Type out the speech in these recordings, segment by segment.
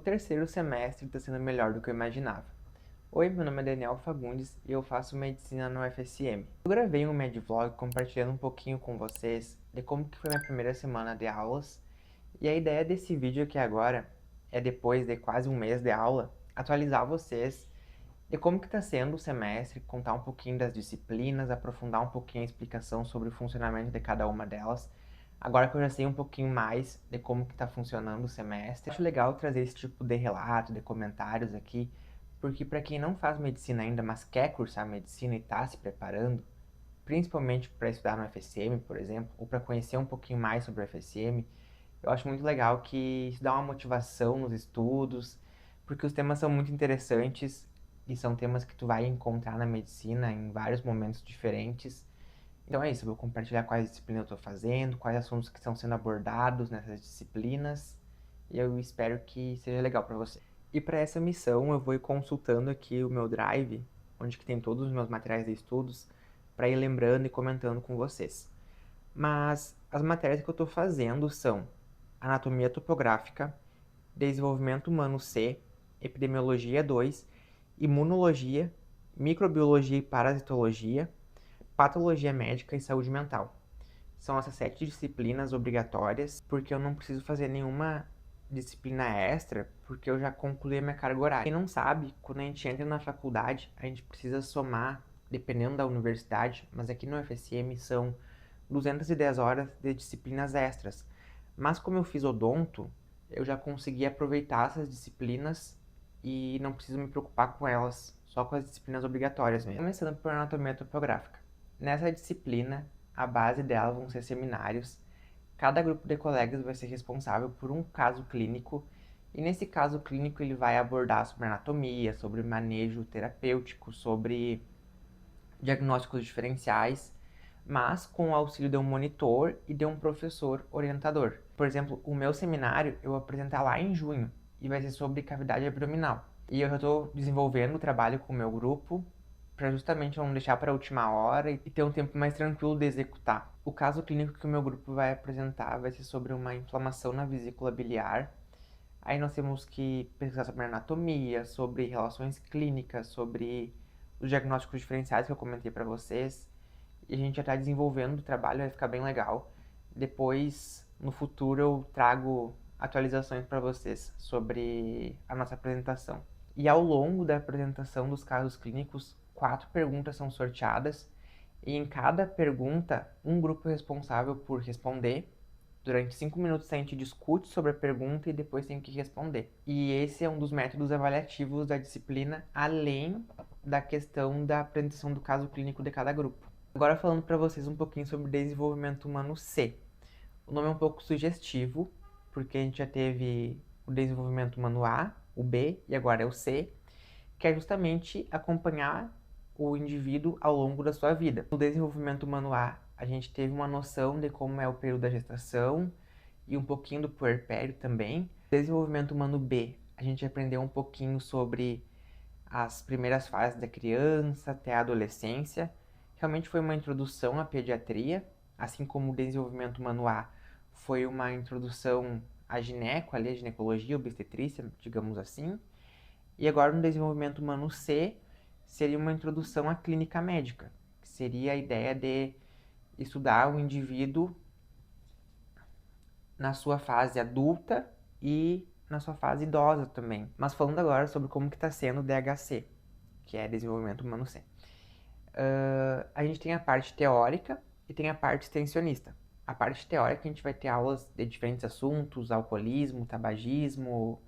O terceiro semestre está sendo melhor do que eu imaginava. Oi, meu nome é Daniel Fagundes e eu faço medicina no UFSM. Eu gravei um medvlog compartilhando um pouquinho com vocês de como que foi minha primeira semana de aulas, e a ideia desse vídeo aqui agora é, depois de quase um mês de aula, atualizar vocês de como que está sendo o semestre, contar um pouquinho das disciplinas, aprofundar um pouquinho a explicação sobre o funcionamento de cada uma delas. Agora que eu já sei um pouquinho mais de como que está funcionando o semestre, acho legal trazer esse tipo de relato, de comentários aqui, porque para quem não faz medicina ainda, mas quer cursar medicina e está se preparando, principalmente para estudar no FSM, por exemplo, ou para conhecer um pouquinho mais sobre o FSM, eu acho muito legal que isso dá uma motivação nos estudos, porque os temas são muito interessantes e são temas que tu vai encontrar na medicina em vários momentos diferentes. Então é isso, eu vou compartilhar quais disciplinas eu estou fazendo, quais assuntos que estão sendo abordados nessas disciplinas, e eu espero que seja legal para você. E para essa missão eu vou ir consultando aqui o meu Drive, onde que tem todos os meus materiais de estudos, para ir lembrando e comentando com vocês. Mas as matérias que eu estou fazendo são Anatomia Topográfica, Desenvolvimento Humano C, Epidemiologia 2, Imunologia, Microbiologia e Parasitologia, Patologia Médica e Saúde Mental. São essas 7 disciplinas obrigatórias, porque eu não preciso fazer nenhuma disciplina extra, porque eu já concluí a minha carga horária. Quem não sabe, quando a gente entra na faculdade, a gente precisa somar, dependendo da universidade, mas aqui no FSM são 210 horas de disciplinas extras. Mas como eu fiz odonto, eu já consegui aproveitar essas disciplinas e não preciso me preocupar com elas, só com as disciplinas obrigatórias mesmo. Começando por anatomia topográfica. Nessa disciplina, a base dela vão ser seminários. Cada grupo de colegas vai ser responsável por um caso clínico, e nesse caso clínico ele vai abordar sobre anatomia, sobre manejo terapêutico, sobre diagnósticos diferenciais, mas com o auxílio de um monitor e de um professor orientador. Por exemplo, o meu seminário eu vou apresentar lá em junho e vai ser sobre cavidade abdominal. E eu já estou desenvolvendo o trabalho com o meu grupo para justamente não deixar para a última hora e ter um tempo mais tranquilo de executar. O caso clínico que o meu grupo vai apresentar vai ser sobre uma inflamação na vesícula biliar. Aí nós temos que pesquisar sobre anatomia, sobre relações clínicas, sobre os diagnósticos diferenciais que eu comentei para vocês. E a gente já está desenvolvendo o trabalho, vai ficar bem legal. Depois, no futuro, eu trago atualizações para vocês sobre a nossa apresentação. E ao longo da apresentação dos casos clínicos, 4 perguntas são sorteadas. E em cada pergunta, um grupo é responsável por responder. Durante 5 minutos a gente discute sobre a pergunta e depois tem que responder. E esse é um dos métodos avaliativos da disciplina, além da questão da apresentação do caso clínico de cada grupo. Agora falando para vocês um pouquinho sobre desenvolvimento humano C. O nome é um pouco sugestivo, porque a gente já teve o desenvolvimento humano A, o B e agora é o C, que é justamente acompanhar o indivíduo ao longo da sua vida. No desenvolvimento humano A, a gente teve uma noção de como é o período da gestação e um pouquinho do puerpério também. No desenvolvimento humano B, a gente aprendeu um pouquinho sobre as primeiras fases da criança até a adolescência. Realmente foi uma introdução à pediatria, assim como o desenvolvimento humano A foi uma introdução à gineco, ali, a ginecologia, obstetrícia, digamos assim. E agora no desenvolvimento humano C, seria uma introdução à clínica médica, que seria a ideia de estudar o indivíduo na sua fase adulta e na sua fase idosa também. Mas falando agora sobre como que está sendo o DHC, que é desenvolvimento humano C. A gente tem a parte teórica e tem a parte extensionista. A parte teórica a gente vai ter aulas de diferentes assuntos, alcoolismo, tabagismo,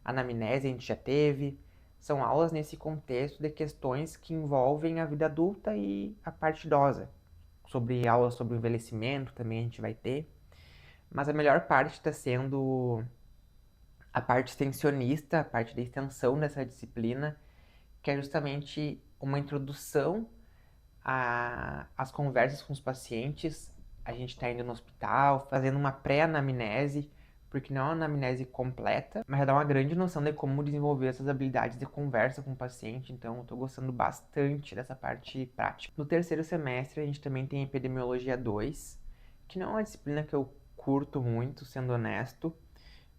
anamnese a gente já teve. São aulas nesse contexto de questões que envolvem a vida adulta e a parte idosa. Sobre aulas sobre o envelhecimento também a gente vai ter. Mas a melhor parte está sendo a parte extensionista, a parte da extensão dessa disciplina, que é justamente uma introdução às conversas com os pacientes. A gente está indo no hospital, fazendo uma pré-anamnese, porque não é uma anamnese completa, mas já dá uma grande noção de como desenvolver essas habilidades de conversa com o paciente, então eu estou gostando bastante dessa parte prática. No terceiro semestre, a gente também tem Epidemiologia 2, que não é uma disciplina que eu curto muito, sendo honesto,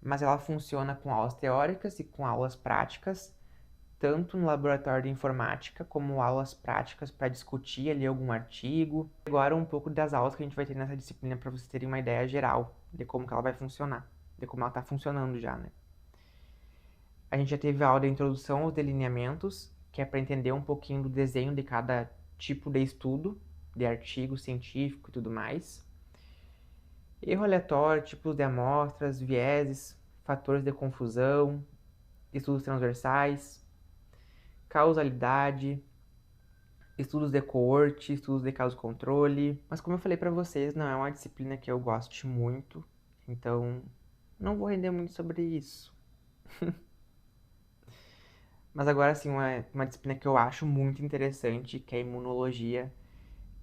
mas ela funciona com aulas teóricas e com aulas práticas, tanto no laboratório de informática, como aulas práticas para discutir ali algum artigo. Agora um pouco das aulas que a gente vai ter nessa disciplina para vocês terem uma ideia geral de como que ela vai funcionar, de como ela está funcionando já, né? A gente já teve a aula de introdução aos delineamentos, que é para entender um pouquinho do desenho de cada tipo de estudo, de artigo científico e tudo mais. Erro aleatório, tipos de amostras, vieses, fatores de confusão, estudos transversais, causalidade, estudos de coorte, estudos de caso-controle. Mas como eu falei para vocês, não é uma disciplina que eu goste muito, então não vou render muito sobre isso. Mas agora sim, uma disciplina que eu acho muito interessante, que é a imunologia,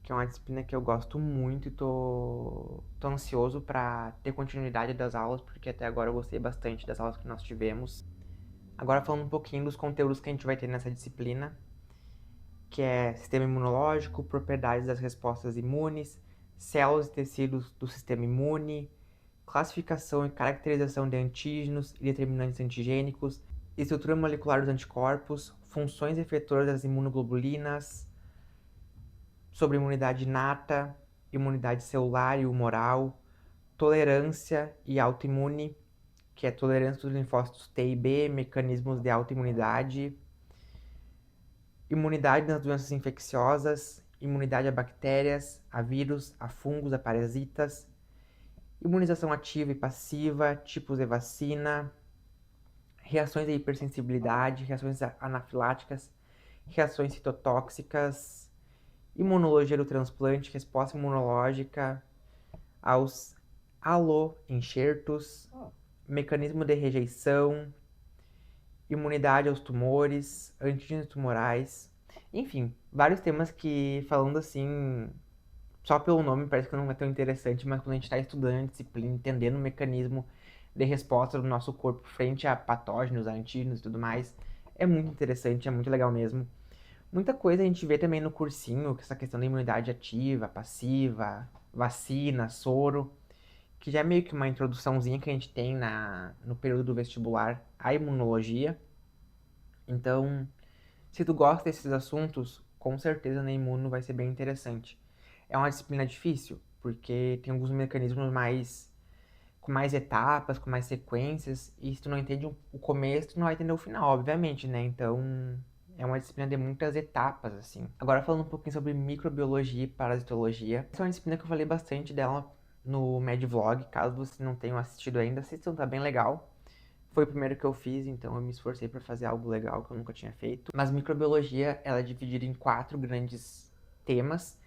que é uma disciplina que eu gosto muito e tô ansioso para ter continuidade das aulas, porque até agora eu gostei bastante das aulas que nós tivemos. Agora falando um pouquinho dos conteúdos que a gente vai ter nessa disciplina, que é sistema imunológico, propriedades das respostas imunes, células e tecidos do sistema imune, classificação e caracterização de antígenos e determinantes antigênicos, estrutura molecular dos anticorpos, funções efetoras das imunoglobulinas, sobre imunidade inata, imunidade celular e humoral, tolerância e autoimune, que é tolerância dos linfócitos T e B, mecanismos de autoimunidade, imunidade nas doenças infecciosas, imunidade a bactérias, a vírus, a fungos, a parasitas, imunização ativa e passiva, tipos de vacina, reações de hipersensibilidade, reações anafiláticas, reações citotóxicas, imunologia do transplante, resposta imunológica aos aloenxertos, mecanismo de rejeição, imunidade aos tumores, antígenos tumorais, enfim, vários temas que, falando assim, só pelo nome parece que não é tão interessante, mas quando a gente está estudando a disciplina, entendendo o mecanismo de resposta do nosso corpo frente a patógenos, a antígenos e tudo mais, é muito interessante, é muito legal mesmo. Muita coisa a gente vê também no cursinho, essa questão da imunidade ativa, passiva, vacina, soro, que já é meio que uma introduçãozinha que a gente tem no período do vestibular à imunologia. Então, se tu gosta desses assuntos, com certeza na Imuno vai ser bem interessante. É uma disciplina difícil, porque tem alguns mecanismos com mais etapas, com mais sequências, e se tu não entende o começo, tu não vai entender o final, obviamente, né? Então, é uma disciplina de muitas etapas, assim. Agora falando um pouquinho sobre microbiologia e parasitologia. Essa é uma disciplina que eu falei bastante dela no Medvlog, caso você não tenha assistido ainda, assistam, tá bem legal. Foi o primeiro que eu fiz, então eu me esforcei para fazer algo legal que eu nunca tinha feito. Mas microbiologia, ela é dividida em 4 grandes temas,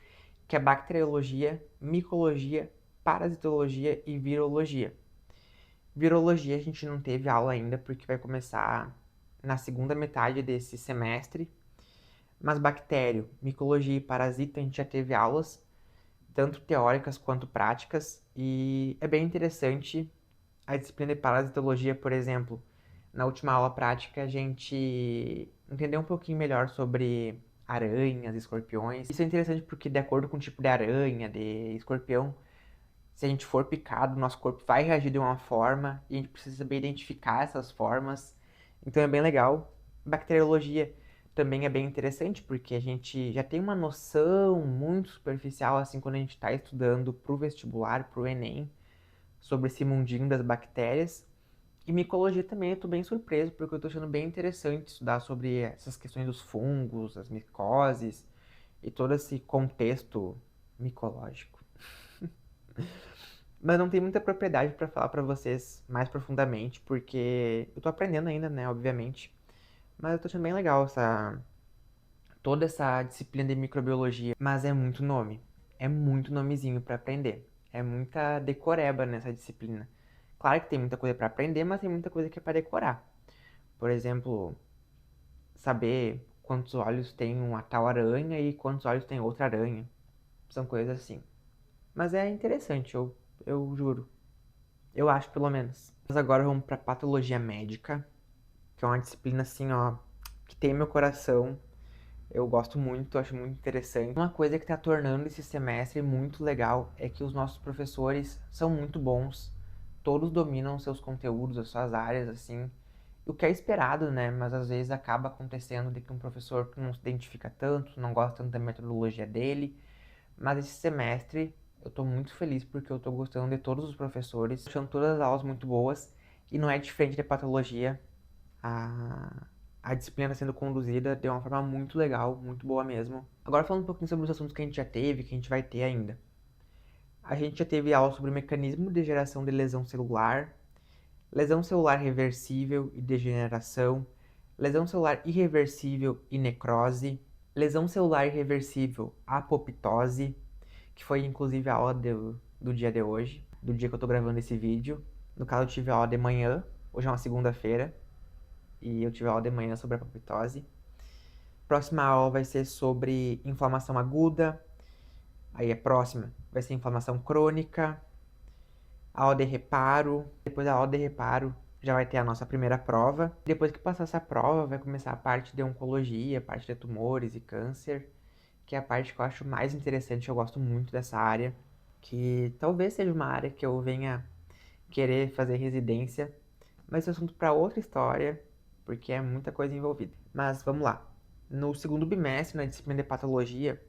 que é bacteriologia, micologia, parasitologia e virologia. Virologia a gente não teve aula ainda, porque vai começar na segunda metade desse semestre. Mas bactério, micologia e parasita a gente já teve aulas, tanto teóricas quanto práticas, e é bem interessante a disciplina de parasitologia, por exemplo. Na última aula prática, a gente entendeu um pouquinho melhor sobre aranhas, escorpiões. Isso é interessante porque, de acordo com o tipo de aranha, de escorpião, se a gente for picado, nosso corpo vai reagir de uma forma e a gente precisa saber identificar essas formas. Então é bem legal. Bacteriologia também é bem interessante porque a gente já tem uma noção muito superficial, assim, quando a gente está estudando para o vestibular, para o Enem, sobre esse mundinho das bactérias. E micologia também eu tô bem surpreso, porque eu tô achando bem interessante estudar sobre essas questões dos fungos, as micoses e todo esse contexto micológico. Mas não tem muita propriedade para falar para vocês mais profundamente, porque eu tô aprendendo ainda, né, obviamente. Mas eu tô achando bem legal toda essa disciplina de microbiologia, mas é muito nome. É muito nomezinho para aprender. É muita decoreba nessa disciplina. Claro que tem muita coisa para aprender, mas tem muita coisa que é para decorar. Por exemplo, saber quantos olhos tem uma tal aranha e quantos olhos tem outra aranha. São coisas assim. Mas é interessante, eu juro. Eu acho, pelo menos. Mas agora vamos para patologia médica, que é uma disciplina assim, ó, que tem meu coração. Eu gosto muito, acho muito interessante. Uma coisa que está tornando esse semestre muito legal é que os nossos professores são muito bons. todos dominam seus conteúdos, as suas áreas, assim, o que é esperado, né? Mas às vezes acaba acontecendo de que um professor não se identifica tanto, não gosta tanto da metodologia dele. Mas esse semestre eu tô muito feliz porque eu tô gostando de todos os professores, achando todas as aulas muito boas e não é diferente de patologia. A disciplina está sendo conduzida de uma forma muito legal, muito boa mesmo. Agora falando um pouquinho sobre os assuntos que a gente já teve, que a gente vai ter ainda. A gente já teve aula sobre o mecanismo de geração de lesão celular reversível e degeneração, lesão celular irreversível e necrose, lesão celular irreversível apoptose, que foi inclusive a aula do dia de hoje, do dia que eu tô gravando esse vídeo. No caso, eu tive aula de manhã, hoje é uma segunda-feira, e eu tive aula de manhã sobre apoptose. Próxima aula vai ser sobre inflamação aguda, aí a próxima vai ser inflamação crônica, aula de reparo, depois da aula de reparo já vai ter a nossa primeira prova. Depois que passar essa prova, vai começar a parte de oncologia, a parte de tumores e câncer, que é a parte que eu acho mais interessante, eu gosto muito dessa área, que talvez seja uma área que eu venha querer fazer residência, mas é assunto para outra história, porque é muita coisa envolvida. Mas vamos lá. No segundo bimestre, na disciplina de patologia,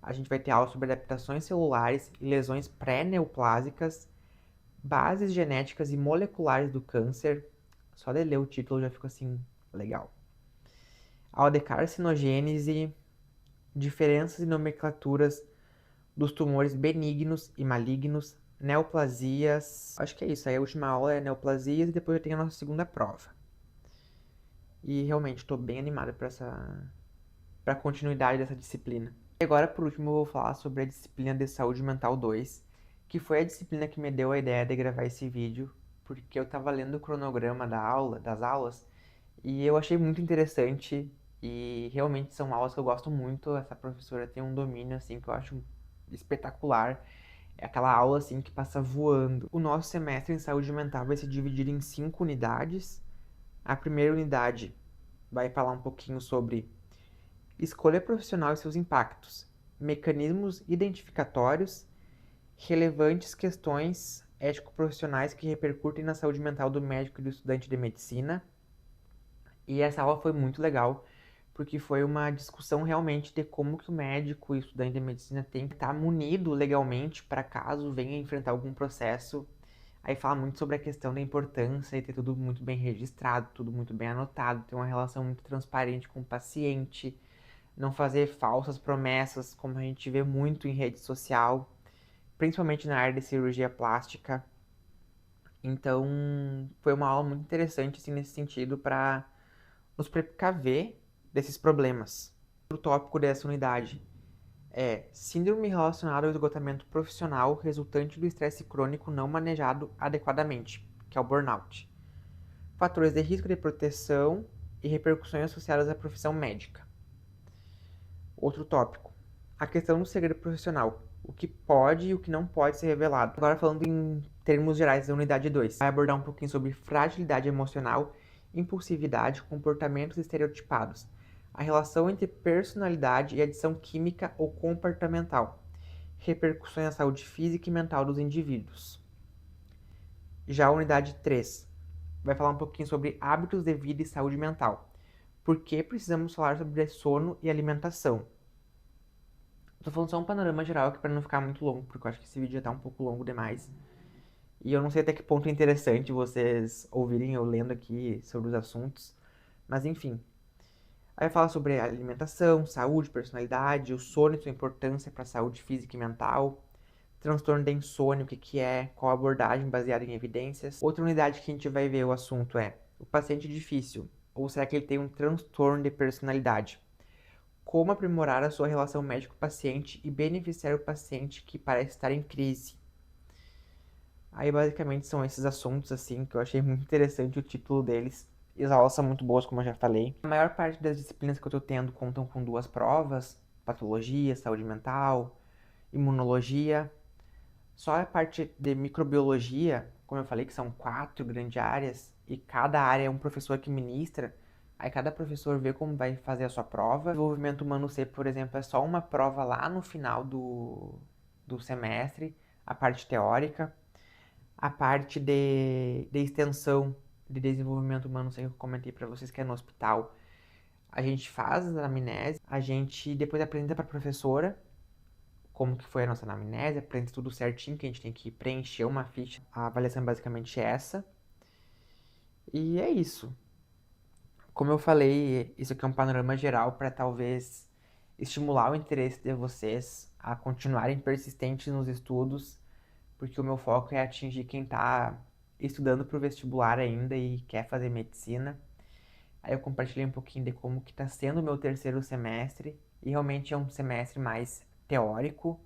a gente vai ter aula sobre adaptações celulares e lesões pré-neoplásicas, bases genéticas e moleculares do câncer. Só de ler o título já fico assim, legal. Aula de carcinogênese, diferenças e nomenclaturas dos tumores benignos e malignos, neoplasias. Acho que é isso. Aí a última aula é neoplasias e depois eu tenho a nossa segunda prova. E realmente estou bem animado para a continuidade dessa disciplina. E agora, por último, eu vou falar sobre a disciplina de Saúde Mental 2, que foi a disciplina que me deu a ideia de gravar esse vídeo, porque eu estava lendo o cronograma das aulas, e eu achei muito interessante, e realmente são aulas que eu gosto muito. Essa professora tem um domínio, assim, que eu acho espetacular. É aquela aula, assim, que passa voando. O nosso semestre em saúde mental vai se dividir em 5 unidades. A primeira unidade vai falar um pouquinho sobre escolha profissional e seus impactos, mecanismos identificatórios, relevantes questões ético-profissionais que repercutem na saúde mental do médico e do estudante de medicina. E essa aula foi muito legal, porque foi uma discussão realmente de como que o médico e o estudante de medicina tem que estar munido legalmente para caso venha enfrentar algum processo. Aí fala muito sobre a questão da importância de ter tudo muito bem registrado, tudo muito bem anotado, ter uma relação muito transparente com o paciente, não fazer falsas promessas, como a gente vê muito em rede social, principalmente na área de cirurgia plástica. Então, foi uma aula muito interessante assim, nesse sentido para nos precaver desses problemas. O tópico dessa unidade é síndrome relacionada ao esgotamento profissional resultante do estresse crônico não manejado adequadamente, que é o burnout. Fatores de risco de proteção e repercussões associadas à profissão médica. Outro tópico, a questão do segredo profissional, o que pode e o que não pode ser revelado. Agora falando em termos gerais da unidade 2, vai abordar um pouquinho sobre fragilidade emocional, impulsividade, comportamentos estereotipados, a relação entre personalidade e adição química ou comportamental, repercussões na saúde física e mental dos indivíduos. Já a unidade 3 vai falar um pouquinho sobre hábitos de vida e saúde mental. Por que precisamos falar sobre sono e alimentação? Tô falando só um panorama geral aqui para não ficar muito longo, porque eu acho que esse vídeo já tá um pouco longo demais. E eu não sei até que ponto é interessante vocês ouvirem eu lendo aqui sobre os assuntos. Mas enfim. Aí fala sobre alimentação, saúde, personalidade, o sono e sua importância para a saúde física e mental, transtorno da insônia, o que que é, qual a abordagem baseada em evidências. Outra unidade que a gente vai ver o assunto é o paciente difícil, ou será que ele tem um transtorno de personalidade? Como aprimorar a sua relação médico-paciente e beneficiar o paciente que parece estar em crise. Aí basicamente são esses assuntos assim que eu achei muito interessante o título deles. E as aulas são muito boas, como eu já falei. A maior parte das disciplinas que eu tô tendo contam com 2 provas: patologia, saúde mental, imunologia. Só a parte de microbiologia, como eu falei, que são 4 grandes áreas, e cada área é um professor que ministra. Aí cada professor vê como vai fazer a sua prova. Desenvolvimento humano C, por exemplo, é só uma prova lá no final do semestre, a parte teórica. A parte de extensão de desenvolvimento humano, sei que eu comentei para vocês que é no hospital. A gente faz a anamnese, a gente depois apresenta para a professora como que foi a nossa anamnese, apresenta tudo certinho, que a gente tem que preencher uma ficha. A avaliação é basicamente essa. E é isso. Como eu falei, isso aqui é um panorama geral para talvez estimular o interesse de vocês a continuarem persistentes nos estudos, porque o meu foco é atingir quem está estudando para o vestibular ainda e quer fazer medicina. Aí eu compartilhei um pouquinho de como que está sendo o meu terceiro semestre, e realmente é um semestre mais teórico.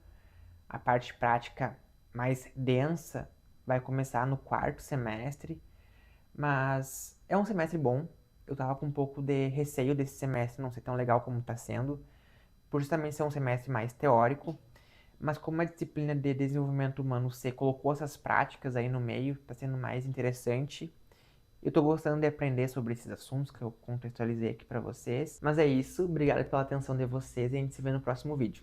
A parte prática mais densa vai começar no quarto semestre, mas é um semestre bom. Eu tava com um pouco de receio desse semestre não ser tão legal como tá sendo, por justamente ser um semestre mais teórico, mas como a disciplina de desenvolvimento humano você colocou essas práticas aí no meio, tá sendo mais interessante. Eu tô gostando de aprender sobre esses assuntos que eu contextualizei aqui pra vocês. Mas é isso, obrigado pela atenção de vocês e a gente se vê no próximo vídeo.